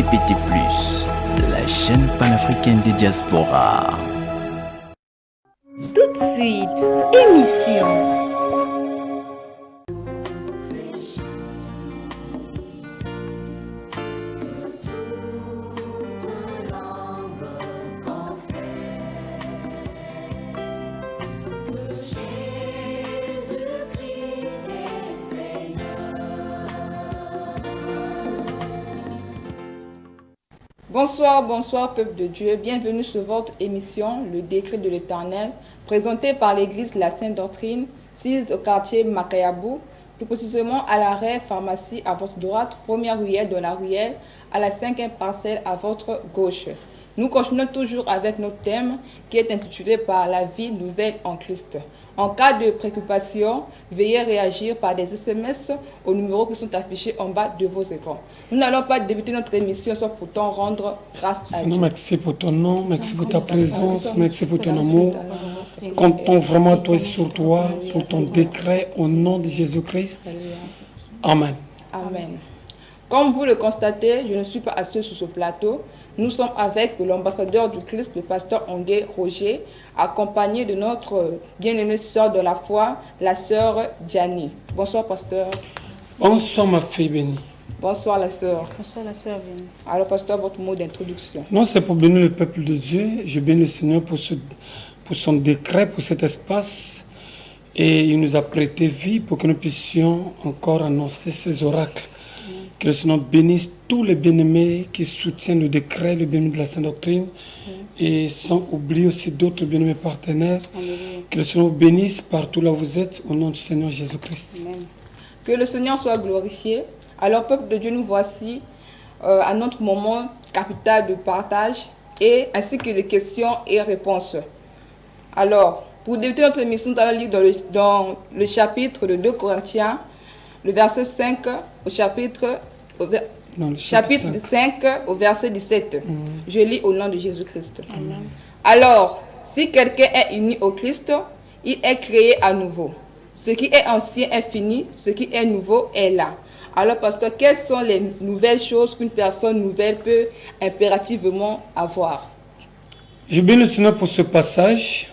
LGBT+, la chaîne panafricaine des diasporas. Tout de suite, émission. Bonsoir peuple de Dieu, bienvenue sur votre émission Le décret de l'Éternel, présentée par l'église La Sainte Doctrine, sise au quartier Makayabou, plus précisément à l'arrêt pharmacie à votre droite, première ruelle dans la ruelle, à la 5e parcelle à votre gauche. Nous continuons toujours avec notre thème qui est intitulé par la vie nouvelle en Christ. En cas de préoccupation, veuillez réagir par des SMS aux numéros qui sont affichés en bas de vos écrans. Nous n'allons pas débuter notre émission sans pourtant rendre grâce à Dieu. Seigneur, merci pour ton nom, merci pour ta présence, merci pour ton amour. Comptons vraiment toi sur toi, sur ton décret au nom de Jésus-Christ. Amen. Amen. Comme vous le constatez, je ne suis pas seul sur ce plateau. Nous sommes avec l'ambassadeur du Christ, le pasteur Ongué Roger, accompagné de notre bien-aimée sœur de la foi, la sœur Diani. Bonsoir, pasteur. Bonsoir, ma fille bénie. Bonsoir, la sœur. Bonsoir, la sœur bénie. Alors, pasteur, votre mot d'introduction. Non, c'est pour bénir le peuple de Dieu. Je bénis le Seigneur pour son décret, pour cet espace. Et il nous a prêté vie pour que nous puissions encore annoncer ses oracles. Que le Seigneur bénisse tous les bien-aimés qui soutiennent le décret, le bien-aimé de la Sainte Doctrine, et sans oublier aussi d'autres bien-aimés partenaires. Que le Seigneur vous bénisse partout là où vous êtes, au nom du Seigneur Jésus-Christ. Que le Seigneur soit glorifié. Alors, peuple de Dieu, nous voici à notre moment capital de partage, et ainsi que de questions et réponses. Alors, pour débuter notre émission, nous allons lire dans le chapitre de 2 Corinthiens, le verset 5 au chapitre 5 au verset 17. Je lis au nom de Jésus-Christ. Alors, si quelqu'un est uni au Christ, il est créé à nouveau. Ce qui est ancien est fini, ce qui est nouveau est là. Alors, pasteur, quelles sont les nouvelles choses qu'une personne nouvelle peut impérativement avoir? Je bénis le Seigneur pour ce passage,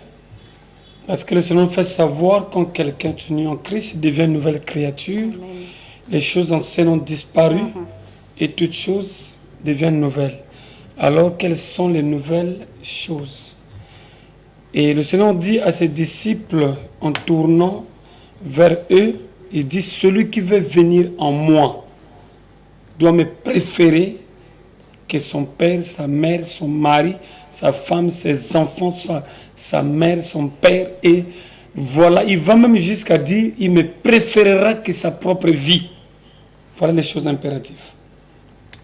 parce que le Seigneur fait savoir quand quelqu'un est uni en Christ, il devient une nouvelle créature. Amen. Les choses anciennes ont disparu et toutes choses deviennent nouvelles. Alors, quelles sont les nouvelles choses? Et le Seigneur dit à ses disciples en tournant vers eux, il dit, celui qui veut venir en moi doit me préférer que son père, sa mère, son mari, sa femme, ses enfants, sa mère, son père. Et voilà, il va même jusqu'à dire, il me préférera que sa propre vie. Voilà les choses impératives.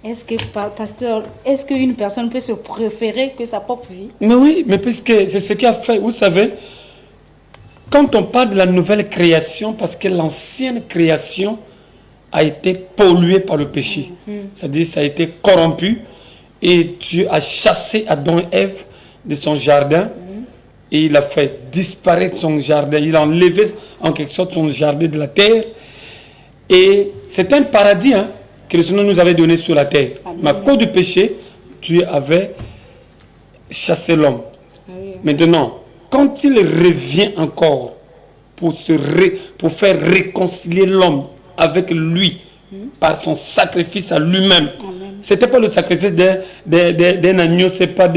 Est-ce que, pasteur, est-ce qu'une personne peut se préférer que sa propre vie? Mais oui, mais puisque c'est ce qu'il a fait. Vous savez, quand on parle de la nouvelle création, parce que l'ancienne création a été polluée par le péché. C'est-à-dire, ça a été corrompu. Et Dieu a chassé Adam et Ève de son jardin. Et il a fait disparaître son jardin. Il a enlevé en quelque sorte son jardin de la terre. Et c'est un paradis que le Seigneur nous avait donné sur la terre. Mais à cause du péché, Dieu avait chassé l'homme. Maintenant, quand il revient encore pour faire réconcilier l'homme avec lui par son sacrifice à lui-même, ce n'était pas le sacrifice d'un agneau, c'est pas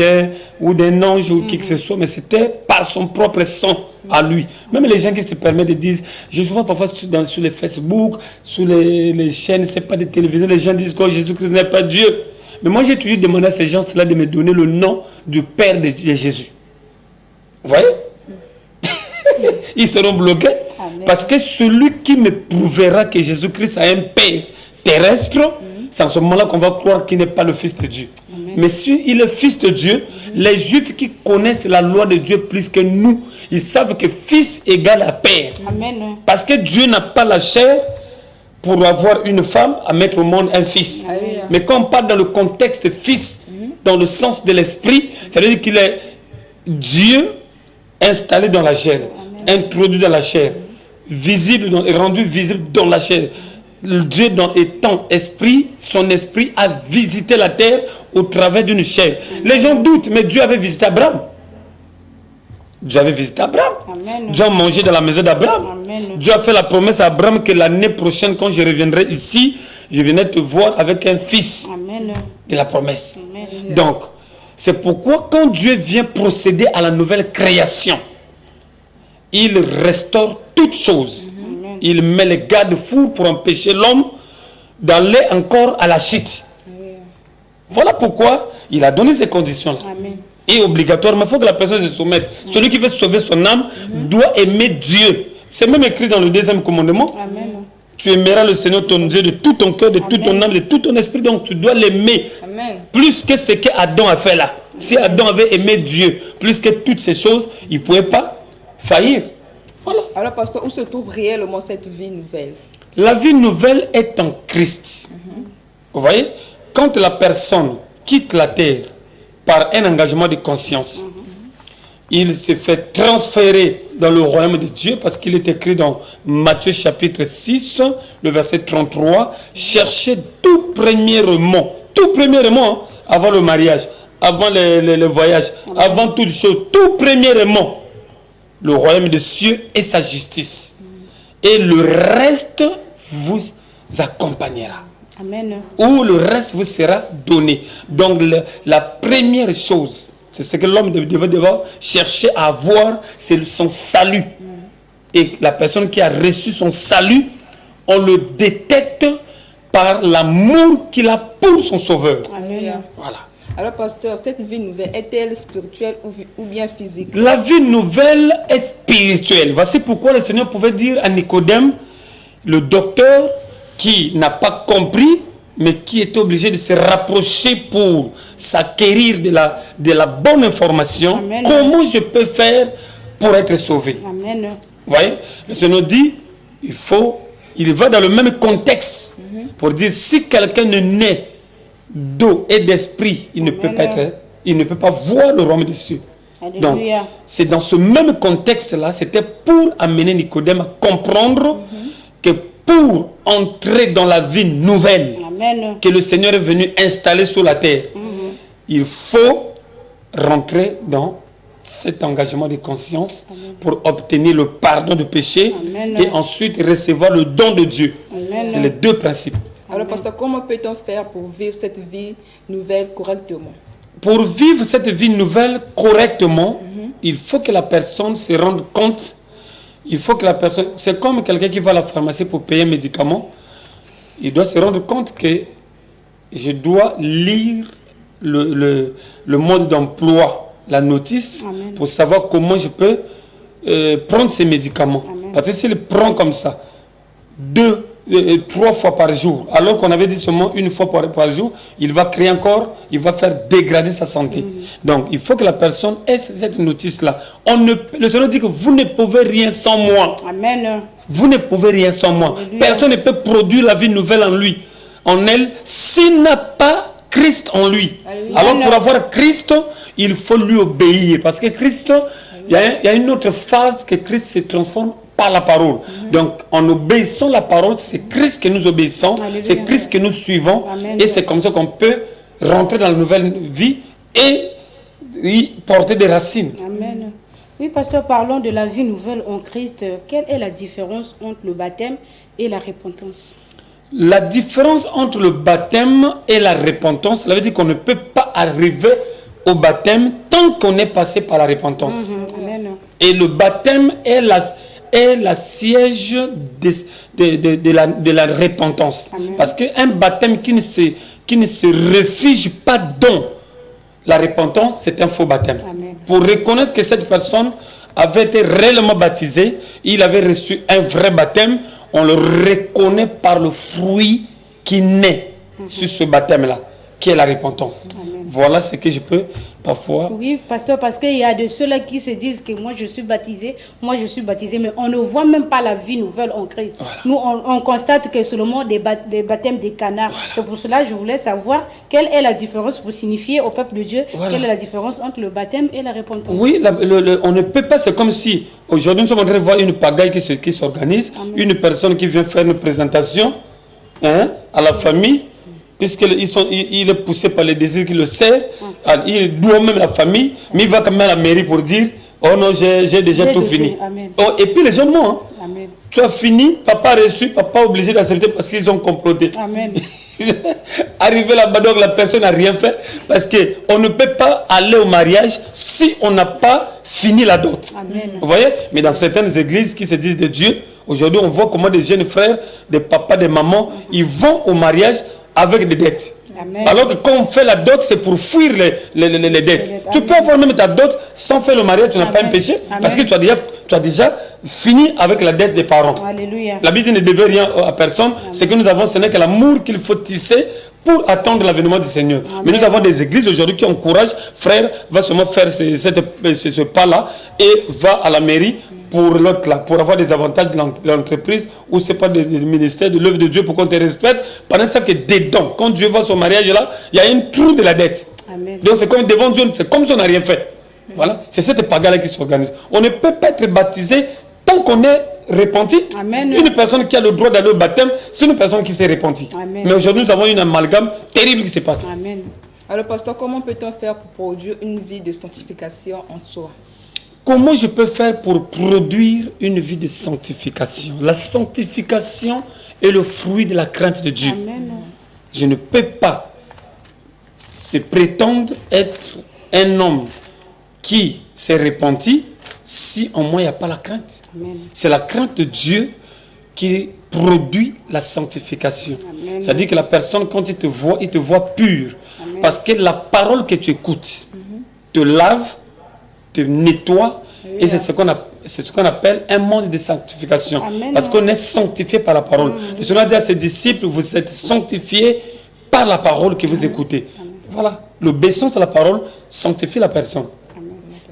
ou d'un ange ou qui que ce soit, mais c'était par son propre sang à lui. Même les gens qui se permettent de dire, je vois parfois sur les Facebook, sur les chaînes, c'est pas des télévisions, les gens disent que Jésus-Christ n'est pas Dieu. Mais moi j'ai toujours demandé à ces gens-là de me donner le nom du Père de Jésus. Vous voyez? Ils seront bloqués. Amen. Parce que celui qui me prouvera que Jésus-Christ a un Père terrestre, c'est en ce moment-là qu'on va croire qu'il n'est pas le Fils de Dieu. Amen. Mais si il est Fils de Dieu, les Juifs qui connaissent la loi de Dieu plus que nous, ils savent que Fils égale à Père. Amen. Parce que Dieu n'a pas la chair pour avoir une femme à mettre au monde un fils. Amen. Mais quand on parle dans le contexte Fils, dans le sens de l'esprit, ça veut dire qu'il est Dieu installé dans la chair, introduit dans la chair, visible et rendu visible dans la chair. Dieu étant esprit, son esprit a visité la terre au travers d'une chair. Les gens doutent, mais Dieu avait visité Abraham. Dieu avait visité Abraham. Amen. Dieu a mangé dans la maison d'Abraham. Amen. Dieu a fait la promesse à Abraham que l'année prochaine, quand je reviendrai ici, je viendrai te voir avec un fils. Amen. De la promesse. Amen. Donc, c'est pourquoi quand Dieu vient procéder à la nouvelle création, il restaure toutes choses. Amen. Il met les garde-fous pour empêcher l'homme d'aller encore à la chute. Voilà pourquoi il a donné ces conditions-là. Amen. Et obligatoirement, il faut que la personne se soumette. Celui qui veut sauver son âme doit aimer Dieu. C'est même écrit dans le 2e commandement. Amen. Tu aimeras le Seigneur ton Dieu de tout ton cœur, de toute ton âme, de tout ton esprit. Donc tu dois l'aimer Amen. plus que ce qu'Adam a fait là. Si Adam avait aimé Dieu plus que toutes ces choses, il ne pouvait pas faillir. Voilà. Alors, pasteur, où se trouve réellement cette vie nouvelle? La vie nouvelle est en Christ. Vous voyez, quand la personne quitte la terre par un engagement de conscience, il se fait transférer dans le royaume de Dieu parce qu'il est écrit dans Matthieu chapitre 6, le verset 33, cherchez tout premièrement, avant le mariage, avant le voyage, avant toute chose, tout premièrement, le royaume de cieux et sa justice. Et le reste vous accompagnera. Amen. Ou le reste vous sera donné. Donc la première chose, c'est ce que l'homme devait devoir chercher à avoir, c'est son salut. Et la personne qui a reçu son salut, on le détecte par l'amour qu'il a pour son sauveur. Amen. Voilà. Alors, pasteur, cette vie nouvelle est-elle spirituelle ou bien physique? La vie nouvelle est spirituelle. Voici pourquoi le Seigneur pouvait dire à Nicodème, le docteur qui n'a pas compris, mais qui était obligé de se rapprocher pour s'acquérir de la bonne information. Amen. Comment je peux faire pour être sauvé? Amen. Vous voyez, le Seigneur dit, il va dans le même contexte pour dire, si quelqu'un ne naît d'eau et d'esprit, il ne peut pas voir le royaume des cieux. Donc, Alléluia. c'est dans ce même contexte-là, c'était pour amener Nicodème à comprendre que pour entrer dans la vie nouvelle Amen. que le Seigneur est venu installer sur la terre, il faut rentrer dans cet engagement de conscience pour obtenir le pardon de péché Amen. et ensuite recevoir le don de Dieu. Amen. C'est les deux principes. Alors, pasteur, comment peut-on faire pour vivre cette vie nouvelle correctement? Pour vivre cette vie nouvelle correctement, il faut que la personne se rende compte. Il faut que la personne... C'est comme quelqu'un qui va à la pharmacie pour payer un médicament. Il doit se rendre compte que je dois lire le mode d'emploi, la notice, Amen. pour savoir comment je peux prendre ces médicaments. Amen. Parce que s'il prend comme ça, 3 fois par jour, alors qu'on avait dit seulement 1 fois par jour, il va créer encore, il va faire dégrader sa santé. Donc, il faut que la personne ait cette notice-là. Le Seigneur dit que vous ne pouvez rien sans moi. Amen. Vous ne pouvez rien sans moi. Alléluia. Personne ne peut produire la vie nouvelle en lui, en elle, s'il n'a pas Christ en lui. Alléluia. Alors, pour avoir Christ, il faut lui obéir. Parce que Christ, il y a une autre phase que Christ se transforme par la parole. Donc, en obéissant la parole, c'est Christ que nous obéissons, Alléluia. c'est Christ que nous suivons, Amen. et c'est comme ça qu'on peut rentrer dans la nouvelle vie et y porter des racines. Amen. Oui, pasteur, parlons de la vie nouvelle en Christ. Quelle est la différence entre le baptême et la repentance? La différence entre le baptême et la repentance, ça veut dire qu'on ne peut pas arriver au baptême tant qu'on est passé par la repentance. Amen. Et le baptême est la siège de la repentance. Amen. Parce qu'un baptême qui ne se réfugie pas dans la repentance, c'est un faux baptême. Amen. Pour reconnaître que cette personne avait été réellement baptisée, il avait reçu un vrai baptême, on le reconnaît par le fruit qui naît sur ce baptême-là, qui est la repentance. Amen. Voilà ce que je peux parfois... Oui, pasteur, parce qu'il y a de ceux-là qui se disent que moi je suis baptisé, mais on ne voit même pas la vie nouvelle en Christ. Voilà. Nous, on constate que seulement des baptêmes des canards. Voilà. C'est pour cela que je voulais savoir quelle est la différence pour signifier au peuple de Dieu, Voilà. quelle est la différence entre le baptême et la repentance. Oui, on ne peut pas, c'est comme si aujourd'hui nous sommes en train de voir une pagaille qui s'organise, Amen. une personne qui vient faire une présentation hein, à la famille, puisqu'il est poussé par les désirs qui le servent, il doit même la famille, mais il va quand même à la mairie pour dire oh non, j'ai déjà tout fini. Oh, et puis les gens mentent. Hein. Tu as fini, papa a reçu, papa obligé d'accepter parce qu'ils ont comploté. Amen. Arrivé là-bas, donc la personne n'a rien fait parce qu'on ne peut pas aller au mariage si on n'a pas fini la dot. Amen. Vous voyez? Mais dans certaines églises qui se disent de Dieu, aujourd'hui on voit comment des jeunes frères, des papas, des mamans, ils vont au mariage avec des dettes. Amen. Alors que quand on fait la dot, c'est pour fuir les dettes. Tu peux avoir même ta dot sans faire le mariage, tu n'as pas un péché. Amen. Parce que tu as déjà fini avec la dette des parents. Alléluia. La Bible ne devait rien à personne. Ce que nous avons, ce n'est que l'amour qu'il faut tisser pour attendre l'avènement du Seigneur. Amen. Mais nous avons des églises aujourd'hui qui encouragent, frère, va seulement faire ce pas-là et va à la mairie pour l'autre là, pour avoir des avantages de l'entreprise ou c'est pas du ministère de l'œuvre de Dieu pour qu'on te respecte. Pendant ça que dedans, quand Dieu voit son mariage là, il y a un trou de la dette. Amen. Donc c'est comme devant Dieu, c'est comme si on n'a rien fait. Voilà, c'est cette paga là qui s'organise. On ne peut pas être baptisé tant qu'on est repenti. Amen. Une personne qui a le droit d'aller au baptême, c'est une personne qui s'est repentie. Amen. Mais aujourd'hui, nous avons une amalgame terrible qui se passe. Amen. Alors, pasteur, comment peut-on faire pour produire une vie de sanctification en soi? Comment je peux faire pour produire une vie de sanctification? La sanctification est le fruit de la crainte de Dieu. Amen. Je ne peux pas se prétendre être un homme qui s'est repenti si en moi il n'y a pas la crainte. C'est la crainte de Dieu qui produit la sanctification. C'est-à-dire que la personne, quand il te voit pur. Amen. Parce que la parole que tu écoutes te lave, te nettoie, et c'est ce qu'on appelle un monde de sanctification. Amen. Parce qu'on est sanctifié par la parole. Le Seigneur dit à ses disciples, vous êtes sanctifiés par la parole que vous écoutez. Amen. Voilà, l'obéissance à la parole sanctifie la personne.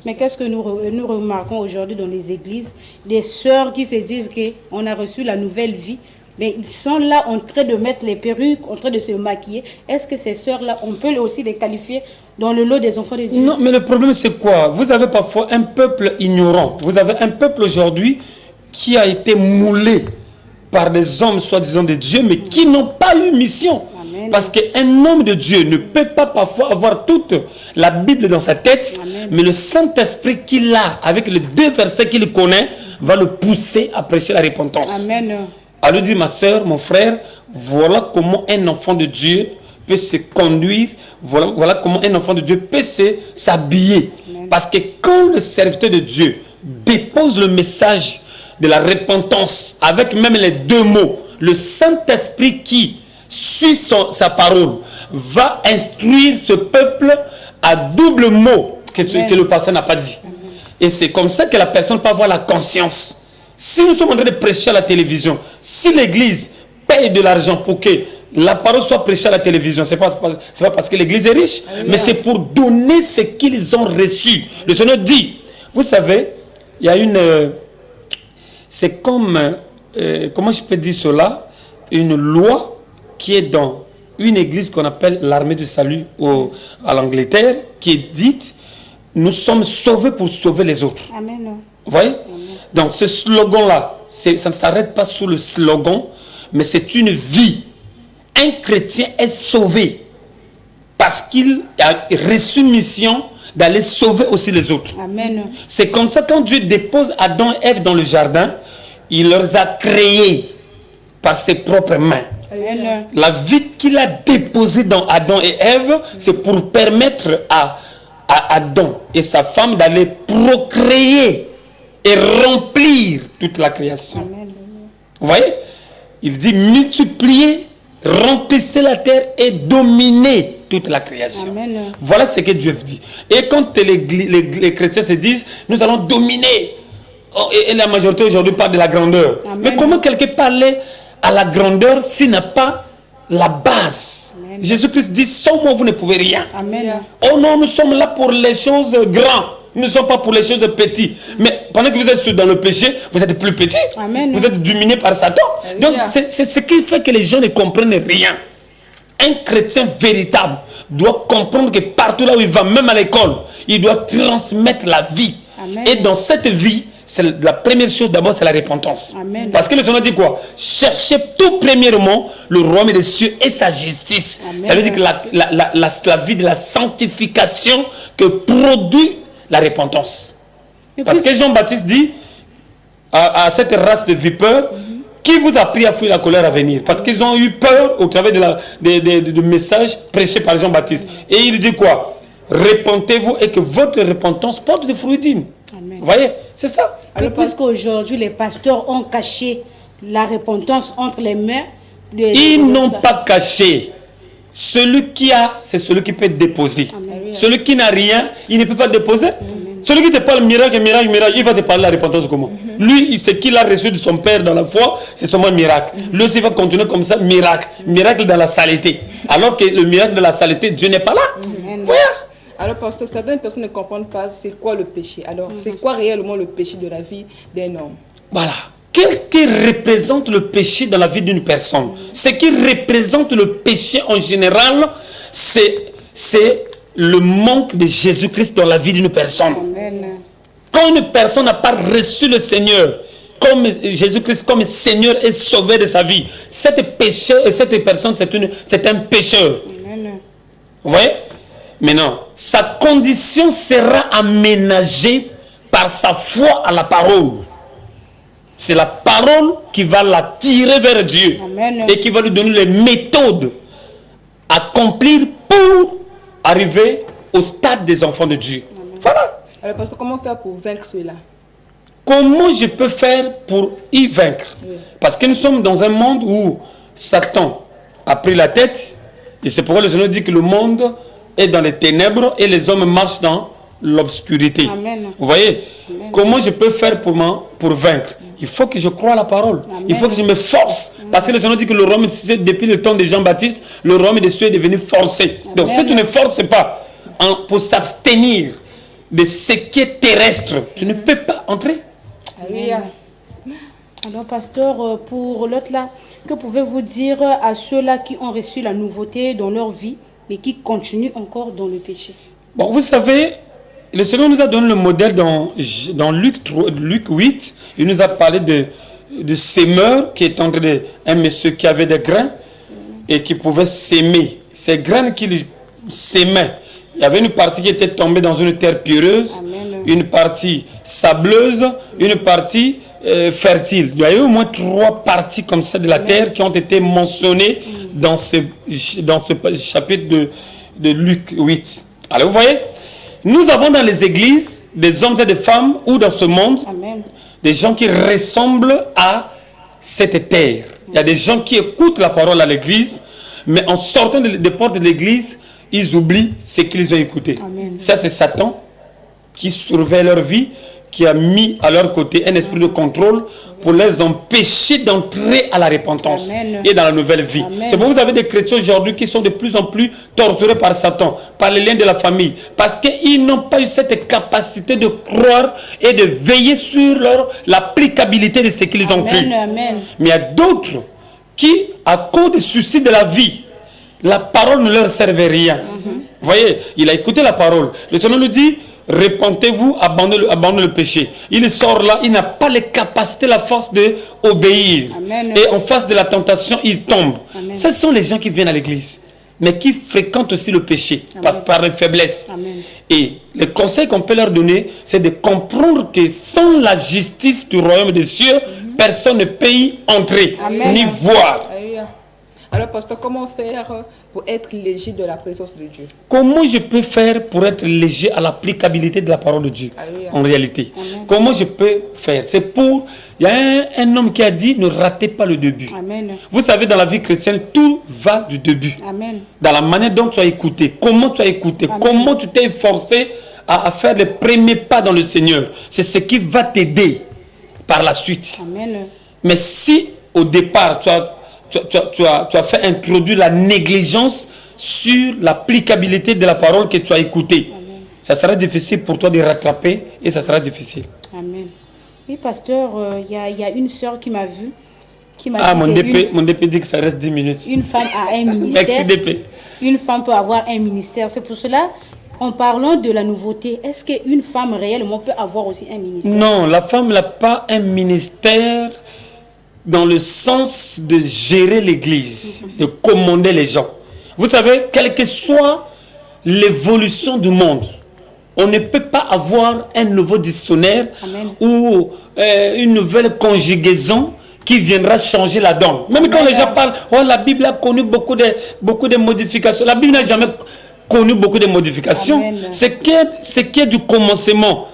Mais qu'est-ce que nous remarquons aujourd'hui dans les églises? Des sœurs qui se disent qu'on a reçu la nouvelle vie, mais ils sont là en train de mettre les perruques, en train de se maquiller. Est-ce que ces sœurs-là, on peut aussi les qualifier dans le lot des enfants de Dieu? Non, mais le problème c'est quoi? Vous avez parfois un peuple ignorant. Vous avez un peuple aujourd'hui qui a été moulé par des hommes soi-disant de Dieu, mais qui n'ont pas eu mission. Amen. Parce qu'un homme de Dieu ne peut pas parfois avoir toute la Bible dans sa tête, amen, mais le Saint-Esprit qu'il a, avec les 2 versets qu'il connaît, va le pousser à prêcher la repentance. Amen. À lui dire, ma soeur, mon frère, voilà comment un enfant de Dieu peut se conduire, voilà comment un enfant de Dieu peut s'habiller. Parce que quand le serviteur de Dieu dépose le message de la repentance, avec même les 2 mots, le Saint-Esprit qui suit sa parole va instruire ce peuple à double mot que ce que le pasteur n'a pas dit. Amen. Et c'est comme ça que la personne peut avoir la conscience. Si nous sommes en train de prêcher à la télévision, si l'église paye de l'argent pour que la parole soit prêchée à la télévision, ce n'est pas parce que l'église est riche, mais c'est pour donner ce qu'ils ont reçu. Le Seigneur dit, vous savez, il y a une... c'est comme, comment je peux dire cela, une loi qui est dans une église qu'on appelle l'armée du salut à l'Angleterre, qui est dite, nous sommes sauvés pour sauver les autres. Amen. Vous voyez? Amen. Donc ce slogan-là, ça ne s'arrête pas sous le slogan, mais c'est une vie. Un chrétien est sauvé parce qu'il a reçu une mission d'aller sauver aussi les autres. Amen. C'est comme ça quand Dieu dépose Adam et Ève dans le jardin, il leur a créés par ses propres mains. Amen. La vie qu'il a déposée dans Adam et Ève, c'est pour permettre à Adam et sa femme d'aller procréer et remplir toute la création. Amen. Vous voyez? Il dit multiplier, remplissez la terre et dominez toute la création. Amen. Voilà ce que Dieu dit. Et quand les chrétiens se disent, nous allons dominer, et la majorité aujourd'hui parle de la grandeur. Amen. Mais comment quelqu'un parler à la grandeur s'il n'a pas la base? Jésus-Christ dit, sans moi vous ne pouvez rien. Amen. Oh non, nous sommes là pour les choses grandes. Nous ne sommes pas pour les choses petites. Mais pendant que vous êtes dans le péché, vous êtes plus petit. Amen. Vous êtes dominé par Satan. Amen. Donc c'est ce qui fait que les gens ne comprennent rien. Un chrétien véritable doit comprendre que partout là où il va, même à l'école, il doit transmettre la vie. Amen. Et dans cette vie, la première chose d'abord, c'est la repentance. Amen. Parce que le Seigneur dit quoi? Cherchez tout premièrement le royaume des cieux et sa justice. Amen. Ça veut dire que la vie de la sanctification que produit la repentance. Et Parce puis- que Jean-Baptiste dit à cette race de vipères, qui vous a pris à fuir la colère à venir? Parce qu'ils ont eu peur au travers de messages prêchés par Jean-Baptiste. Et il dit quoi? Repentez-vous et que votre repentance porte des fruits dignes. Amen. Vous voyez? C'est ça. Alors, puisqu'aujourd'hui, les pasteurs ont caché la repentance entre les mains Ils n'ont pas caché. Celui qui a, c'est celui qui peut déposer. Amen. Celui qui n'a rien, il ne peut pas déposer. Celui qui te parle miracle, il va te parler de la repentance comment? Lui, ce qu'il a reçu de son père dans la foi, c'est seulement un miracle. Lui aussi va continuer comme ça, miracle. Miracle dans la saleté. Alors que le miracle de la saleté, Dieu n'est pas là. Voilà. Alors, parce que certaines personnes ne comprennent pas c'est quoi le péché. Alors, c'est quoi réellement le péché de la vie d'un homme? Voilà. Qu'est-ce qui représente le péché dans la vie d'une personne? Ce qui représente le péché en général, c'est le manque de Jésus-Christ dans la vie d'une personne. Amen. Quand une personne n'a pas reçu le Seigneur, comme Jésus-Christ comme Seigneur et Sauveur de sa vie, cette personne, c'est un pécheur. Amen. Vous voyez? Maintenant, sa condition sera aménagée par sa foi à la parole. C'est la parole qui va l'attirer vers Dieu. Amen. Et qui va lui donner les méthodes à accomplir pour arriver au stade des enfants de Dieu. Voilà. Alors, parce que comment faire pour vaincre cela? Comment je peux faire pour y vaincre? Parce que nous sommes dans un monde où Satan a pris la tête. Et c'est pourquoi le Seigneur dit que le monde est dans les ténèbres et les hommes marchent dans l'obscurité. Amen. Vous voyez? Comment je peux faire pour vaincre? Il faut que je croie à la parole. Amen. Il faut que je me force. Parce que le Seigneur dit que le royaume des cieux, depuis le temps de Jean-Baptiste, le royaume des cieux est devenu forcé. Donc si tu ne forces pas pour s'abstenir de ce qui est terrestre, tu ne peux pas entrer. Alléluia. Alors, pasteur, pour l'autre là, que pouvez-vous dire à ceux-là qui ont reçu la nouveauté dans leur vie, mais qui continuent encore dans le péché? Bon, vous savez, le Seigneur nous a donné le modèle dans Luc 8. Il nous a parlé de sémeur qui est entre un monsieur qui avait des grains et qui pouvait s'aimer. Ces graines qu'il s'aimait, il y avait une partie qui était tombée dans une terre pierreuse, Amen. une partie sableuse, une partie fertile. Il y a eu au moins 3 parties comme ça de la terre qui ont été mentionnées dans ce chapitre de Luc 8. Alors vous voyez, nous avons dans les églises des hommes et des femmes ou dans ce monde Amen. des gens qui ressemblent à cette terre. Il y a des gens qui écoutent la parole à l'église, mais en sortant des portes de l'église, ils oublient ce qu'ils ont écouté. Amen. Ça, c'est Satan qui surveille leur vie, qui a mis à leur côté un esprit de contrôle pour les empêcher d'entrer à la repentance Amen. et dans la nouvelle vie. Amen. C'est pourquoi vous avez des chrétiens aujourd'hui qui sont de plus en plus torturés par Satan, par les liens de la famille, parce qu'ils n'ont pas eu cette capacité de croire et de veiller sur l'applicabilité de ce qu'ils ont cru. Amen. Amen. Mais il y a d'autres qui, à cause des soucis de la vie, la parole ne leur servait rien. Vous voyez, il a écouté la parole. Le Seigneur nous dit, repentez-vous, abandonnez le péché. Il sort là, il n'a pas les capacités, la force d'obéir. Amen. Et en face de la tentation, il tombe. Amen. Ce sont les gens qui viennent à l'église, mais qui fréquentent aussi le péché, par les faiblesses. Amen. Et le conseil qu'on peut leur donner, c'est de comprendre que sans la justice du royaume des cieux, personne ne peut y entrer, Amen. ni voir. Alléluia. Alors, pasteur, comment faire pour être léger de la présence de Dieu? Comment je peux faire pour être léger à l'applicabilité de la parole de Dieu? Alléluia. En réalité, Amen. comment je peux faire? C'est pour... Il y a un homme qui a dit, ne ratez pas le début. Amen. Vous savez, dans la vie chrétienne, tout va du début. Amen. Dans la manière dont tu as écouté, comment tu as écouté, Amen. comment tu t'es forcé à faire les premiers pas dans le Seigneur. C'est ce qui va t'aider par la suite. Amen. Mais si au départ tu as fait introduire la négligence sur l'applicabilité de la parole que tu as écoutée, ça sera difficile pour toi de rattraper et ça sera difficile. Amen. Oui, pasteur, il y a une sœur qui m'a vu, qui m'a Ah, dit mon DP dit que ça reste 10 minutes. une femme a un ministère. Ex-DP. Une femme peut avoir un ministère. C'est pour cela, En parlant de la nouveauté, est-ce qu'une femme réellement peut avoir aussi un ministère? Non, la femme n'a pas un ministère dans le sens de gérer l'église, de commander les gens. Vous savez, quelle que soit l'évolution du monde, on ne peut pas avoir un nouveau dictionnaire Amen. ou une nouvelle conjugaison qui viendra changer la donne. Même quand les gens parlent, oh, la Bible a connu beaucoup de modifications. La Bible n'a jamais connu beaucoup de modifications. Amen. Ce qui est du commencement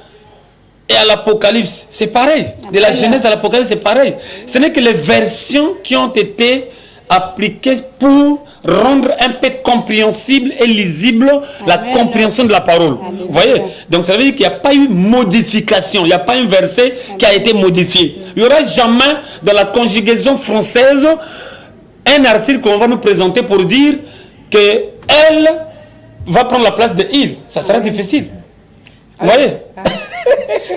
et à l'Apocalypse, c'est pareil. De la Genèse à l'Apocalypse, c'est pareil. Ce n'est que les versions qui ont été appliquées pour rendre un peu compréhensible et lisible la compréhension de la parole. Vous voyez? Donc ça veut dire qu'il n'y a pas eu modification. Il n'y a pas un verset qui a été modifié. Il n'y aura jamais dans la conjugaison française un article qu'on va nous présenter pour dire qu'elle va prendre la place de il. Ça sera difficile. Vous voyez?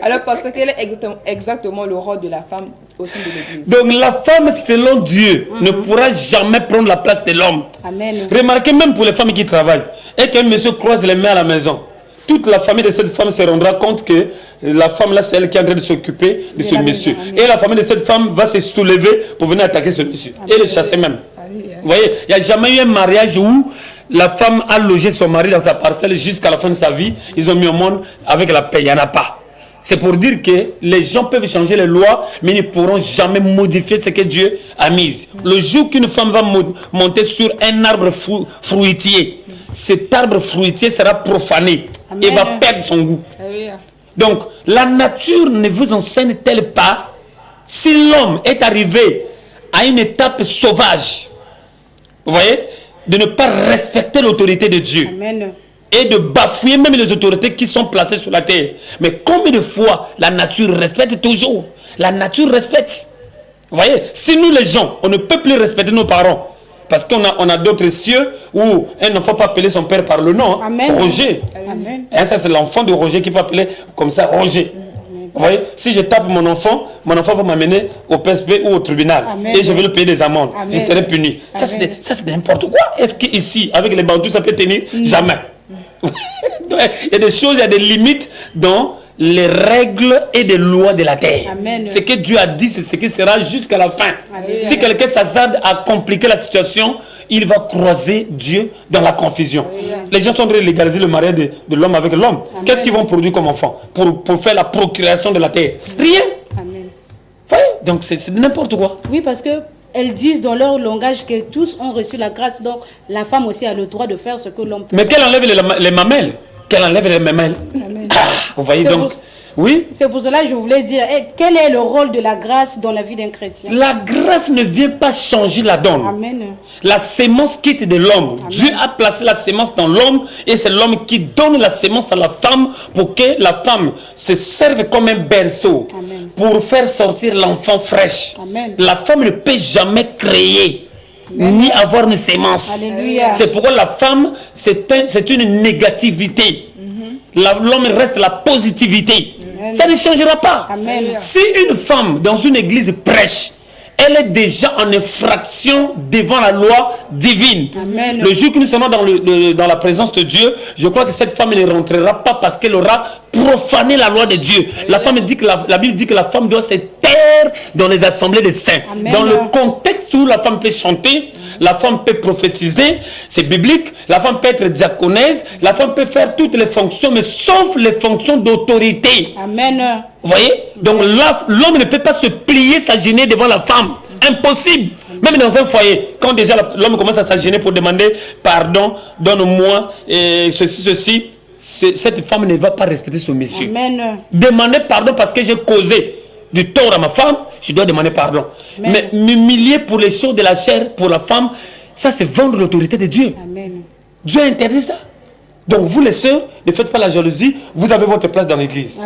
Alors, pasteur, quel est exactement le rôle de la femme au sein de l'église? Donc la femme, selon Dieu, ne pourra jamais prendre la place de l'homme. Amen. Remarquez, même pour les femmes qui travaillent, et qu'un monsieur croise les mains à la maison, toute la famille de cette femme se rendra compte que la femme là, c'est elle qui est en train de s'occuper de ce monsieur. Et la famille de cette femme va se soulever pour venir attaquer ce monsieur. Et le chasser même. Vous voyez, il n'y a jamais eu un mariage où la femme a logé son mari dans sa parcelle jusqu'à la fin de sa vie. Ils ont mis au monde avec la paix. Il n'y en a pas. C'est pour dire que les gens peuvent changer les lois, mais ils ne pourront jamais modifier ce que Dieu a mis. Le jour qu'une femme va monter sur un arbre fruitier, cet arbre fruitier sera profané et va perdre son goût. Donc, la nature ne vous enseigne-t-elle pas, si l'homme est arrivé à une étape sauvage, vous voyez, de ne pas respecter l'autorité de Dieu. Amen. Et de bafouer même les autorités qui sont placées sur la terre. Mais combien de fois la nature respecte toujours? La nature respecte. Vous voyez, si nous les gens, on ne peut plus respecter nos parents, parce qu'on a d'autres cieux où un enfant peut appeler son père par le nom. Amen. Roger. Amen. Et ça, c'est l'enfant de Roger qui peut appeler comme ça Roger. Vous voyez, si je tape mon enfant va m'amener au PSP ou au tribunal. Amen. Et je vais le payer des amendes. Amen. Je serai puni. Ça, c'est n'importe quoi. Est-ce qu'ici, avec les bantous, ça peut tenir? Jamais. Il y a des choses, il y a des limites dans les règles et des lois de la terre. Amen. Ce que Dieu a dit, c'est ce qui sera jusqu'à la fin. Amen. Si quelqu'un s'hasarde à compliquer la situation, il va croiser Dieu dans la confusion. Amen. Les gens sont en train de légaliser le mariage de l'homme avec l'homme. Qu'est-ce qu'ils vont produire comme enfant pour faire la procuration de la terre? Rien. Amen. Ouais, donc c'est n'importe quoi. Oui, parce que elles disent dans leur langage que tous ont reçu la grâce, donc la femme aussi a le droit de faire ce que l'homme peut. Mais qu'elle enlève les mamelles. Qu'elle enlève les mamelles. Ah, vous voyez donc. Oui. C'est pour cela que je voulais dire, quel est le rôle de la grâce dans la vie d'un chrétien? La grâce ne vient pas changer la donne. Amen. La sémence quitte de l'homme. Dieu a placé la sémence dans l'homme et c'est l'homme qui donne la sémence à la femme pour que la femme se serve comme un berceau. Amen. Pour faire sortir l'enfant fraîche. Amen. La femme ne peut jamais créer. Amen. Ni avoir une sémence. C'est pourquoi la femme, c'est une négativité. L'homme reste la positivité. Amen. Ça ne changera pas. Amen. Si une femme dans une église prêche, elle est déjà en infraction devant la loi divine. Amen. Le jour que nous serons dans la présence de Dieu, je crois que cette femme ne rentrera pas parce qu'elle aura profané la loi de Dieu. Amen. La femme dit que la Bible dit que la femme doit se taire dans les assemblées des saints. Amen. Dans le contexte où la femme peut chanter, la femme peut prophétiser, c'est biblique, la femme peut être diaconesse, la femme peut faire toutes les fonctions, mais sauf les fonctions d'autorité. Amen. Vous voyez? Donc l'homme ne peut pas se plier, s'agéner devant la femme. Impossible. Même dans un foyer, quand déjà l'homme commence à s'agéner pour demander pardon, donne-moi ceci, cette femme ne va pas respecter son monsieur. Amen. Demander pardon parce que j'ai causé du tort à ma femme, je dois demander pardon. Amen. Mais m'humilier pour les choses de la chair, pour la femme, ça c'est vendre l'autorité de Dieu. Amen. Dieu interdit ça. Donc vous les sœurs, ne faites pas la jalousie, vous avez votre place dans l'église.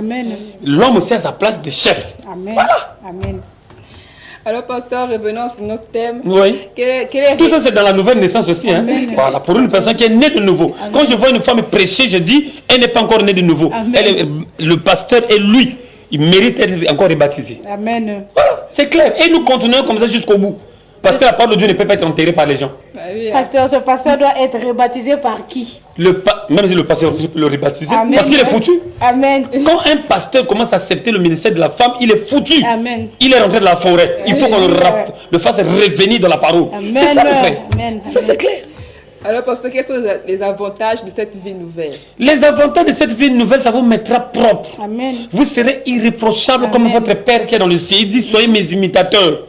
L'homme aussi a sa place de chef. Amen. Voilà. Amen. Alors pasteur, revenons sur notre thème. Oui. Tout ça c'est dans la nouvelle naissance aussi. Hein? Voilà, pour une personne qui est née de nouveau. Amen. Quand je vois une femme prêcher, je dis, elle n'est pas encore née de nouveau. Le pasteur est lui. Il mérite d'être encore rebaptisé. Amen. Voilà, c'est clair. Et nous continuons comme ça jusqu'au bout. Parce que la parole de Dieu ne peut pas être enterrée par les gens. Pasteur, ce pasteur doit être rebaptisé par qui? Même si le pasteur peut le rebaptiser, Amen. parce qu'il est foutu. Amen. Quand un pasteur commence à accepter le ministère de la femme, il est foutu. Amen. Il est rentré dans la forêt. Il faut qu'on le fasse revenir dans la parole. Amen. C'est ça, le frère. Amen. Ça, c'est clair. Alors, pasteur, quels sont les avantages de cette vie nouvelle? Les avantages de cette vie nouvelle, ça vous mettra propre. Amen. Vous serez irréprochable Amen. comme votre Père qui est dans le ciel. Il dit, soyez mes imitateurs.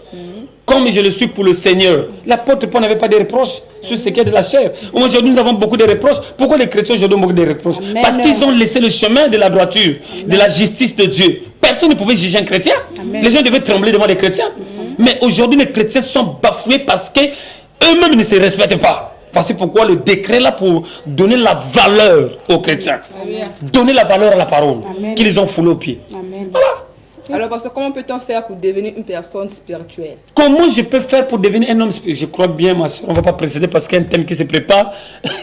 Comme je le suis pour le Seigneur. L'apôtre Paul n'avait pas de reproches sur ce qui est de la chair. Aujourd'hui, nous avons beaucoup de reproches. Pourquoi les chrétiens aujourd'hui ont beaucoup de reproches? Amen. Parce qu'ils ont laissé le chemin de la droiture, de la justice de Dieu. Personne ne pouvait juger un chrétien. Amen. Les gens devaient trembler devant les chrétiens. Mais aujourd'hui, les chrétiens sont bafoués parce qu'eux-mêmes ne se respectent pas. Voici pourquoi le décret là pour donner la valeur aux chrétiens. Amen. Donner la valeur à la parole Amen. qu'ils ont foulée aux pieds. Amen. Alors, pasteur, comment peut-on faire pour devenir une personne spirituelle? Comment je peux faire pour devenir un homme spirituel? Je crois bien, ma soeur, on ne va pas précéder parce qu'il y a un thème qui se prépare,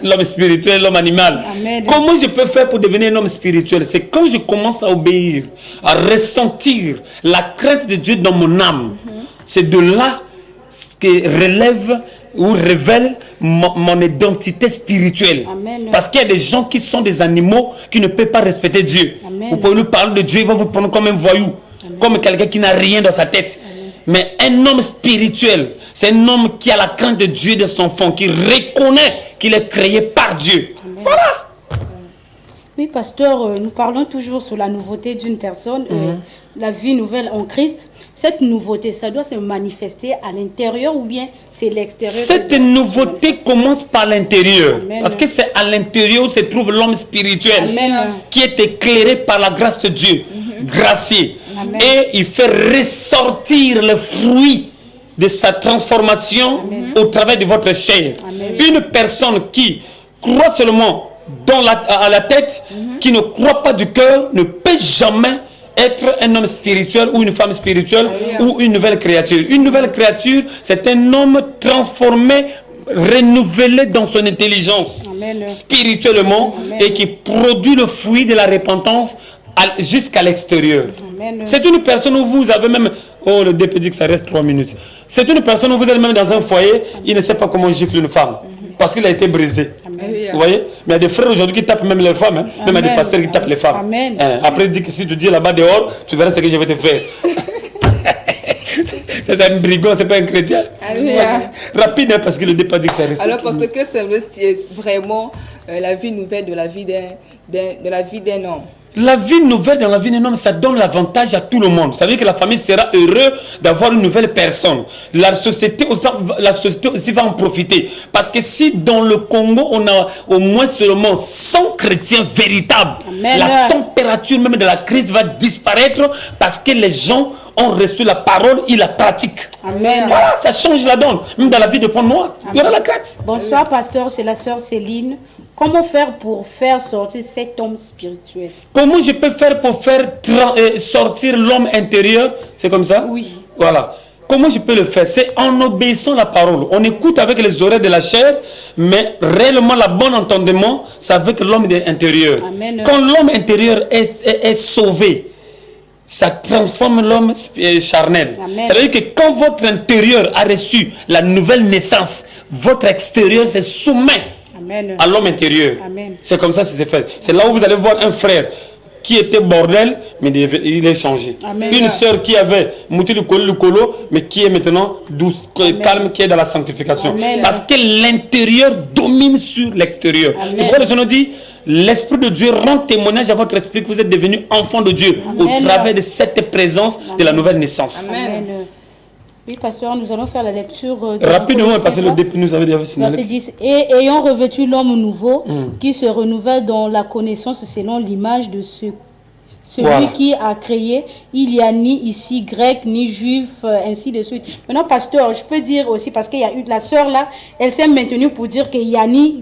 l'homme spirituel, l'homme animal. Amen. Comment je peux faire pour devenir un homme spirituel? C'est quand je commence à obéir, à ressentir la crainte de Dieu dans mon âme. C'est de là ce qui relève ou révèle mon identité spirituelle. Amen. Parce qu'il y a des gens qui sont des animaux qui ne peuvent pas respecter Dieu. Amen. Vous pouvez lui parler de Dieu, il va vous prendre comme un voyou, comme quelqu'un qui n'a rien dans sa tête. Mais un homme spirituel, c'est un homme qui a la crainte de Dieu de son fond, qui reconnaît qu'il est créé par Dieu. Voilà. Oui, pasteur, nous parlons toujours sur la nouveauté d'une personne, la vie nouvelle en Christ. Cette nouveauté, ça doit se manifester à l'intérieur ou bien c'est l'extérieur? Cette nouveauté commence par l'intérieur. Amen. Parce que c'est à l'intérieur où se trouve l'homme spirituel. Amen. Qui est éclairé par la grâce de Dieu, gracié. Amen. Et il fait ressortir le fruit de sa transformation au travers de votre chair. Amen. Une personne qui croit seulement à la tête, qui ne croit pas du cœur, ne peut jamais être un homme spirituel ou une femme spirituelle ou une nouvelle créature. Une nouvelle créature, c'est un homme transformé, renouvelé dans son intelligence Amen. spirituellement. Amen. Et qui produit le fruit de la repentance jusqu'à l'extérieur. Amen. C'est une personne où vous avez même... Oh, le DP dit que ça reste 3 minutes. C'est une personne où vous êtes même dans un foyer, il ne sait pas comment gifler une femme. Parce qu'il a été brisé. Vous voyez? Mais il y a des frères aujourd'hui qui tapent même les femmes. Même il y a des pasteurs qui tapent les femmes. Amen. Après, il dit que si tu dis là-bas dehors, tu verras ce que je vais te faire. C'est un brigand, c'est pas un chrétien. Alléluia. Rapide, hein, parce que le départ dit que ça reste. Alors, parce que c'est vraiment la vie nouvelle de la vie d'un homme. La vie nouvelle dans la vie d'un homme, ça donne l'avantage à tout le monde. Ça veut dire que la famille sera heureuse d'avoir une nouvelle personne. La société aussi va en profiter. Parce que si dans le Congo, on a au moins seulement 100 chrétiens véritables, Amen. la température même de la crise va disparaître parce que les gens ont reçu la parole, ils la pratiquent. Amen. Voilà, ça change la donne. Même dans la vie de Pont Noir, il y aura la crainte. Bonsoir, pasteur, c'est la sœur Céline. Comment faire pour faire sortir cet homme spirituel? Comment je peux faire pour faire sortir l'homme intérieur? C'est comme ça? Oui. Voilà. Comment je peux le faire? C'est en obéissant la parole. On écoute avec les oreilles de la chair, mais réellement, le bon entendement, c'est avec l'homme intérieur. Amen. Quand l'homme intérieur est sauvé, ça transforme l'homme charnel. Amen. Ça veut dire que quand votre intérieur a reçu la nouvelle naissance, votre extérieur se soumet Amen. à l'homme intérieur. Amen. C'est comme ça que c'est fait. C'est là où vous allez voir un frère qui était bordel, mais il est changé. Amen. Une sœur qui avait mouté le colo, mais qui est maintenant douce, calme, qui est dans la sanctification. Amen. Parce que l'intérieur domine sur l'extérieur. Amen. C'est pourquoi le Seigneur dit, l'Esprit de Dieu rend témoignage à votre esprit que vous êtes devenu enfant de Dieu Amen. au travers de cette présence de la nouvelle naissance. Amen. Oui, pasteur, nous allons faire la lecture. Rapidement, parce que le début nous avait déjà signalé. Verset 10. Et ayant revêtu l'homme nouveau, qui se renouvelle dans la connaissance selon l'image de celui Voilà. qui a créé, il n'y a ni ici grec, ni juif, ainsi de suite. Maintenant, pasteur, je peux dire aussi, parce qu'il y a eu la sœur là, elle s'est maintenue pour dire qu'il n'y a ni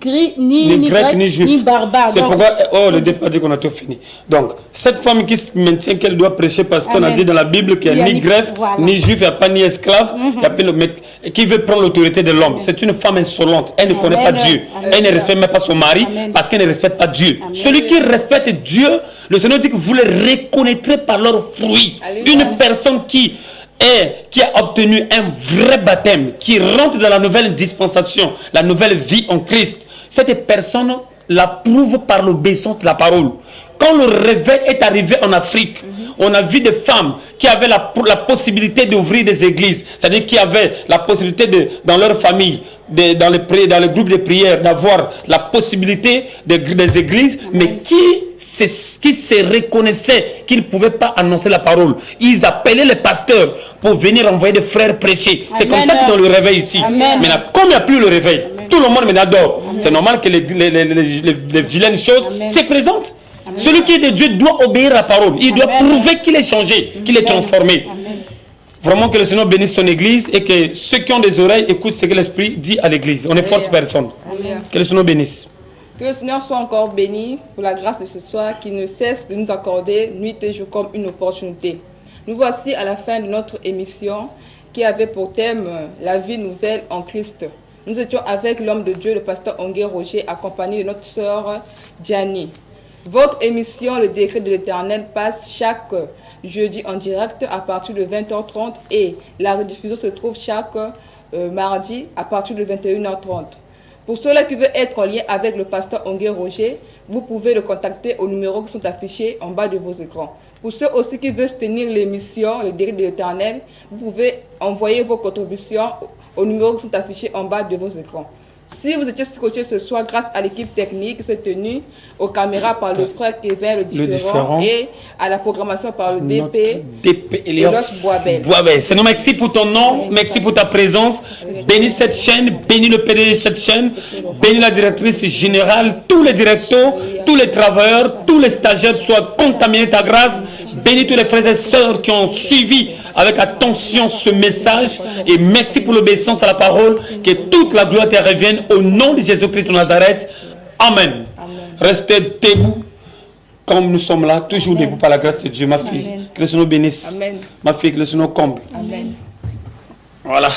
grec, ni juif, ni barbare. C'est Donc, pourquoi le départ dit qu'on a tout fini. Donc, cette femme qui se maintient qu'elle doit prêcher parce qu'on a Amen. dit dans la Bible qu'il n'y a ni grec, voilà. ni juif, il n'y a pas ni esclave, il y a pas mais qui veut prendre l'autorité de l'homme. C'est une femme insolente. Elle ne connaît pas Amen. Dieu. Amen. Elle ne respecte même pas son mari Amen. parce qu'elle ne respecte pas Dieu. Amen. Celui qui respecte Dieu, le Seigneur dit que vous les reconnaîtrez par leurs fruits. Alléluia. Une personne qui et qui a obtenu un vrai baptême, qui rentre dans la nouvelle dispensation, la nouvelle vie en Christ, cette personne la prouve par l'obéissance de la parole. Quand le réveil est arrivé en Afrique, on a vu des femmes qui avaient la possibilité d'ouvrir des églises, c'est-à-dire qui avaient la possibilité dans leur famille, dans les groupes de prière, d'avoir la possibilité des églises, mais qui se reconnaissaient qu'ils ne pouvaient pas annoncer la parole. Ils appelaient les pasteurs pour venir envoyer des frères prêcher. C'est comme ça qu'ils ont le réveil ici. Maintenant, comme il n'y a plus le réveil, tout le monde maintenant dort. C'est normal que les vilaines choses se présentent. Amen. Celui qui est de Dieu doit obéir à la parole. Il doit prouver qu'il est changé, qu'il est transformé. Amen. Vraiment que le Seigneur bénisse son église et que ceux qui ont des oreilles écoutent ce que l'Esprit dit à l'église. On ne force personne. Amen. Que le Seigneur bénisse. Que le Seigneur soit encore béni pour la grâce de ce soir qui ne cesse de nous accorder nuit et jour comme une opportunité. Nous voici à la fin de notre émission qui avait pour thème la vie nouvelle en Christ. Nous étions avec l'homme de Dieu, le pasteur Ongué Roger, accompagné de notre sœur Gianni. Votre émission, le décret de l'Éternel, passe chaque jeudi en direct à partir de 20h30 et la rediffusion se trouve chaque mardi à partir de 21h30. Pour ceux-là qui veulent être en lien avec le pasteur Ongué Roger, vous pouvez le contacter aux numéros qui sont affichés en bas de vos écrans. Pour ceux aussi qui veulent soutenir l'émission, le décret de l'Éternel, vous pouvez envoyer vos contributions aux numéros qui sont affichés en bas de vos écrans. Si vous étiez scotché ce soir grâce à l'équipe technique qui s'est tenue aux caméras par le frère Kevin, le différent, et à la programmation par le DP Elios Boisbel. Seigneur, merci pour ton nom, merci pour ta présence. Bénis cette chaîne, bénis le PDG de cette chaîne, bénis la directrice générale, tous les directeurs, tous les travailleurs, tous les stagiaires soient contaminés de ta grâce. Bénis tous les frères et sœurs qui ont suivi avec attention ce message et merci pour l'obéissance à la parole. Que toute la gloire te revienne au nom de Jésus-Christ de Nazareth. Amen. Amen. Restez debout comme nous sommes là, toujours debout par la grâce de Dieu, ma fille. Amen. Que le Seigneur bénisse. Amen. Ma fille, que le Seigneur comble. Amen. Voilà.